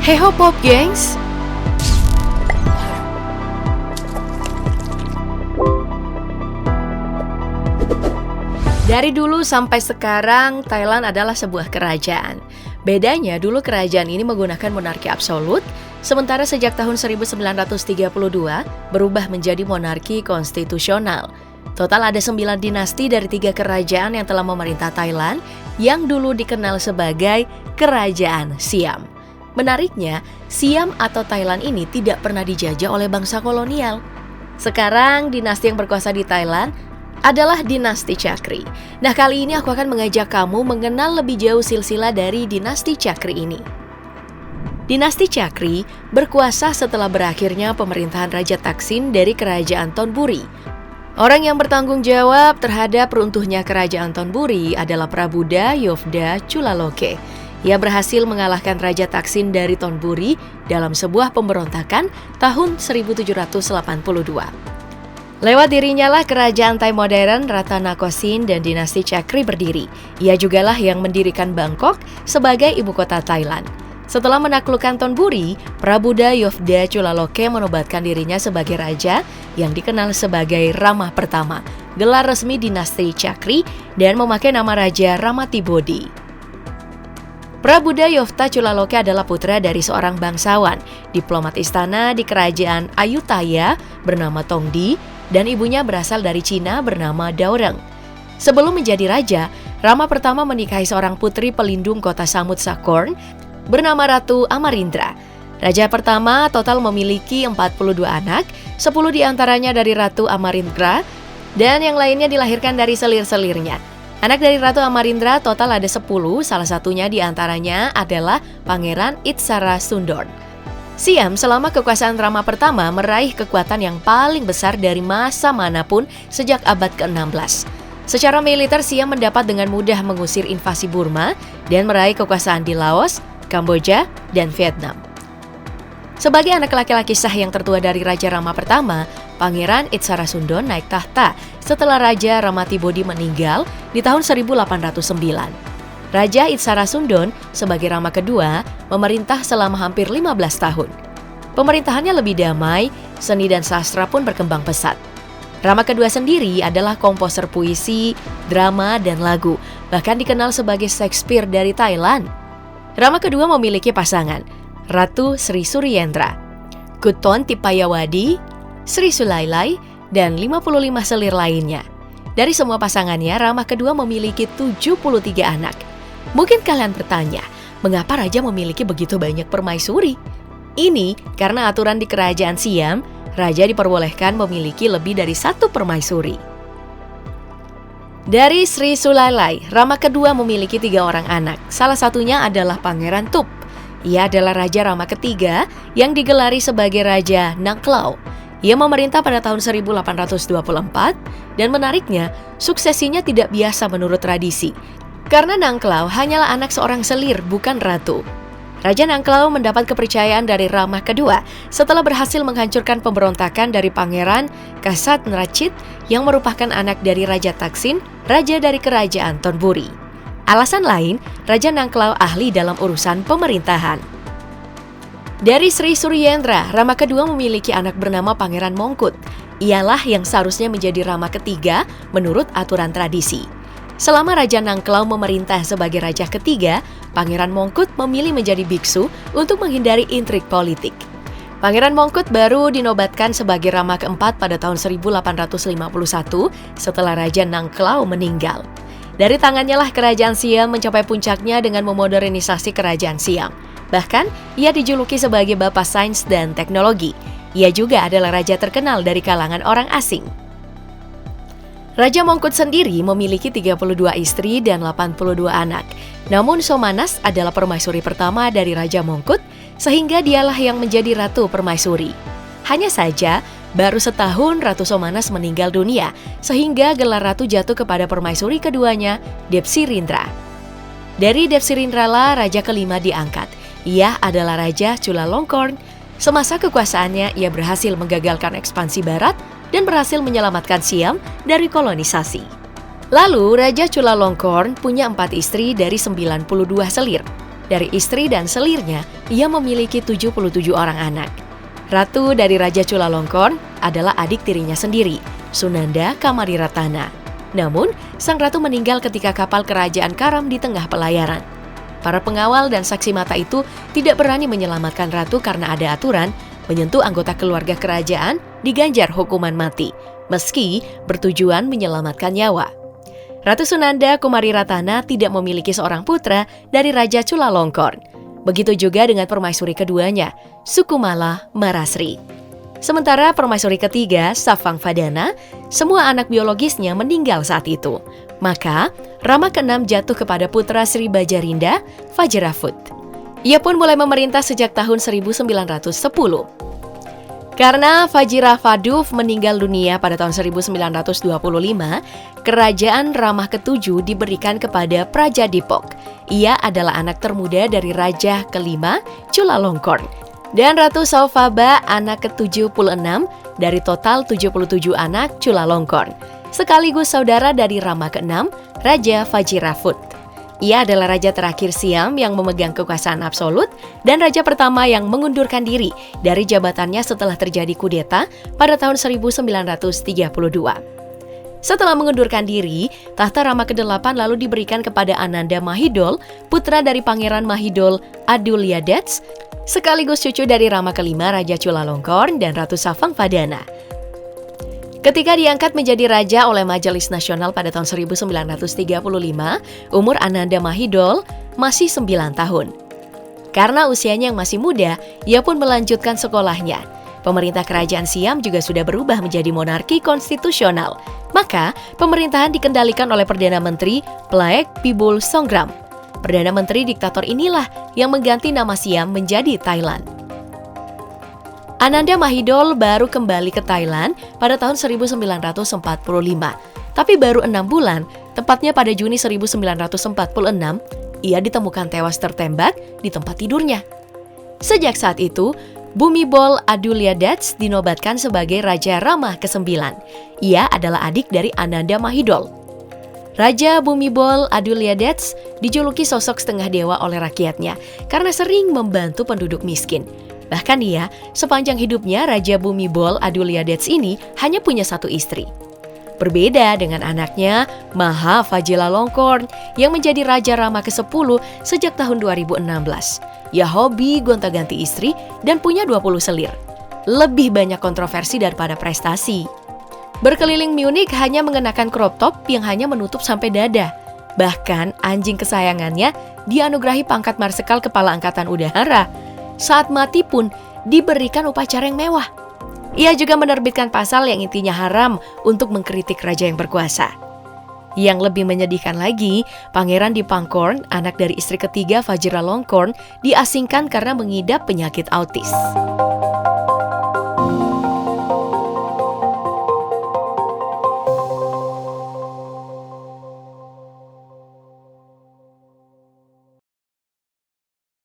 Hey ho Pop gengs! Dari dulu sampai sekarang, Thailand adalah sebuah kerajaan. Bedanya, dulu kerajaan ini menggunakan monarki absolut, sementara sejak tahun 1932 berubah menjadi monarki konstitusional. Total ada 9 dinasti dari 3 kerajaan yang telah memerintah Thailand, yang dulu dikenal sebagai Kerajaan Siam. Menariknya, Siam atau Thailand ini tidak pernah dijajah oleh bangsa kolonial. Sekarang, dinasti yang berkuasa di Thailand adalah dinasti Chakri. Nah, kali ini aku akan mengajak kamu mengenal lebih jauh silsilah dari dinasti Chakri ini. Dinasti Chakri berkuasa setelah berakhirnya pemerintahan Raja Taksin dari Kerajaan Thonburi. Orang yang bertanggung jawab terhadap runtuhnya Kerajaan Thonburi adalah Prabuddha Yofda Chulalongkorn. Ia berhasil mengalahkan Raja Taksin dari Thonburi dalam sebuah pemberontakan tahun 1782. Lewat dirinya lah kerajaan Thai modern Ratanakosin dan dinasti Chakri berdiri. Ia jugalah yang mendirikan Bangkok sebagai ibu kota Thailand. Setelah menaklukkan Thonburi, Prabuddha Yofda Chulalongkorn menobatkan dirinya sebagai raja yang dikenal sebagai Rama Pertama, gelar resmi dinasti Chakri, dan memakai nama Raja Ramatibodi. Prabuddha Yofda Chulalongkorn adalah putra dari seorang bangsawan, diplomat istana di kerajaan Ayutthaya bernama Tongdi, dan ibunya berasal dari Cina bernama Daoreng. Sebelum menjadi raja, Rama Pertama menikahi seorang putri pelindung kota Samut Sakhon bernama Ratu Amarindra. Raja pertama total memiliki 42 anak, 10 diantaranya dari Ratu Amarindra, dan yang lainnya dilahirkan dari selir-selirnya. Anak dari Ratu Amarindra total ada 10, salah satunya diantaranya adalah Pangeran Itsara Sundorn. Siam selama kekuasaan Rama Pertama meraih kekuatan yang paling besar dari masa manapun sejak abad ke-16. Secara militer, Siam mendapat dengan mudah mengusir invasi Burma dan meraih kekuasaan di Laos, Kamboja, dan Vietnam. Sebagai anak laki-laki sah yang tertua dari Raja Rama Pertama, Pangeran Itsara Sundorn naik tahta setelah Raja Ramatibodi meninggal di tahun 1809. Raja Itsara Sundorn sebagai Rama kedua memerintah selama hampir 15 tahun. Pemerintahannya lebih damai, seni dan sastra pun berkembang pesat. Rama kedua sendiri adalah komposer puisi, drama, dan lagu, bahkan dikenal sebagai Shakespeare dari Thailand. Rama kedua memiliki pasangan, Ratu Sri Suryendra, Kuton Tipayawadi, Sri Sulailai, dan 55 selir lainnya. Dari semua pasangannya, Rama kedua memiliki 73 anak. Mungkin kalian bertanya, mengapa raja memiliki begitu banyak permaisuri? Ini karena aturan di kerajaan Siam, raja diperbolehkan memiliki lebih dari 1 permaisuri. Dari Sri Sulailai, Rama kedua memiliki 3 orang anak. Salah satunya adalah Pangeran Tup. Ia adalah Raja Rama ketiga yang digelari sebagai Raja Nangklau. Ia memerintah pada tahun 1824 dan menariknya, suksesinya tidak biasa menurut tradisi. Karena Nangklau hanyalah anak seorang selir, bukan ratu. Raja Nangklau mendapat kepercayaan dari Rama kedua setelah berhasil menghancurkan pemberontakan dari Pangeran Kasat Nrachit yang merupakan anak dari Raja Taksin, raja dari kerajaan Thonburi. Alasan lain, Raja Nangklau ahli dalam urusan pemerintahan. Dari Sri Suryendra, Rama kedua memiliki anak bernama Pangeran Mongkut. Ialah yang seharusnya menjadi Rama ketiga menurut aturan tradisi. Selama Raja Nangklau memerintah sebagai raja ketiga, Pangeran Mongkut memilih menjadi biksu untuk menghindari intrik politik. Pangeran Mongkut baru dinobatkan sebagai Rama keempat pada tahun 1851 setelah Raja Nangklau meninggal. Dari tangannya lah kerajaan Siam mencapai puncaknya dengan memodernisasi kerajaan Siam. Bahkan, ia dijuluki sebagai Bapak Sains dan Teknologi. Ia juga adalah raja terkenal dari kalangan orang asing. Raja Mongkut sendiri memiliki 32 istri dan 82 anak. Namun Somanas adalah permaisuri pertama dari Raja Mongkut, sehingga dialah yang menjadi Ratu Permaisuri. Hanya saja, baru setahun Ratu Somanas meninggal dunia, sehingga gelar ratu jatuh kepada permaisuri keduanya, Depsirindra. Dari Depsirindra lah raja kelima diangkat. Ia adalah Raja Chulalongkorn. Semasa kekuasaannya, ia berhasil menggagalkan ekspansi barat dan berhasil menyelamatkan Siam dari kolonisasi. Lalu, Raja Chulalongkorn punya 4 istri dari 92 selir. Dari istri dan selirnya, ia memiliki 77 orang anak. Ratu dari Raja Chulalongkorn adalah adik tirinya sendiri, Sunanda Kamariratana. Namun, sang ratu meninggal ketika kapal kerajaan karam di tengah pelayaran. Para pengawal dan saksi mata itu tidak berani menyelamatkan ratu karena ada aturan menyentuh anggota keluarga kerajaan diganjar hukuman mati, meski bertujuan menyelamatkan nyawa. Ratu Sunanda Kumariratana tidak memiliki seorang putra dari Raja Chulalongkorn. Begitu juga dengan permaisuri keduanya, Sukumala Marasri. Sementara permaisuri ketiga, Savangvadana, semua anak biologisnya meninggal saat itu. Maka, Rama ke-6 jatuh kepada putra Sri Bajarinda, Vajrafut. Ia pun mulai memerintah sejak tahun 1910. Karena Vajirafaduf meninggal dunia pada tahun 1925, kerajaan Rama ke-7 diberikan kepada Prajadipok. Ia adalah anak termuda dari Raja ke-5 Chulalongkorn. Dan Ratu Saufaba anak ke-76 dari total 77 anak Chulalongkorn. Sekaligus saudara dari Rama ke-6, Raja Vajirafut. Ia adalah raja terakhir Siam yang memegang kekuasaan absolut dan raja pertama yang mengundurkan diri dari jabatannya setelah terjadi kudeta pada tahun 1932. Setelah mengundurkan diri, tahta Rama ke-8 lalu diberikan kepada Ananda Mahidol, putra dari Pangeran Mahidol Adulyadej, sekaligus cucu dari Rama ke-5 Raja Chulalongkorn dan Ratu Savangvadana. Ketika diangkat menjadi raja oleh Majelis Nasional pada tahun 1935, umur Ananda Mahidol masih 9 tahun. Karena usianya yang masih muda, ia pun melanjutkan sekolahnya. Pemerintah kerajaan Siam juga sudah berubah menjadi monarki konstitusional. Maka, pemerintahan dikendalikan oleh Perdana Menteri Plaek Pibul Songgram. Perdana Menteri diktator inilah yang mengganti nama Siam menjadi Thailand. Ananda Mahidol baru kembali ke Thailand pada tahun 1945. Tapi baru 6 bulan, tepatnya pada Juni 1946, ia ditemukan tewas tertembak di tempat tidurnya. Sejak saat itu, Bhumibol Adulyadej dinobatkan sebagai Raja Rama ke-9. Ia adalah adik dari Ananda Mahidol. Raja Bhumibol Adulyadej dijuluki sosok setengah dewa oleh rakyatnya karena sering membantu penduduk miskin. Bahkan dia, sepanjang hidupnya Raja Bhumibol Adulyadej ini hanya punya satu istri. Berbeda dengan anaknya, Maha Vajiralongkorn yang menjadi Raja Rama ke-10 sejak tahun 2016. Ia hobi gonta-ganti istri dan punya 20 selir. Lebih banyak kontroversi daripada prestasi. Berkeliling Munich hanya mengenakan crop top yang hanya menutup sampai dada. Bahkan anjing kesayangannya dianugerahi pangkat Marsekal Kepala Angkatan Udara. Saat mati pun diberikan upacara yang mewah. Ia juga menerbitkan pasal yang intinya haram untuk mengkritik raja yang berkuasa. Yang lebih menyedihkan lagi, Pangeran Dipangkorn, anak dari istri ketiga Vajiralongkorn, diasingkan karena mengidap penyakit autis.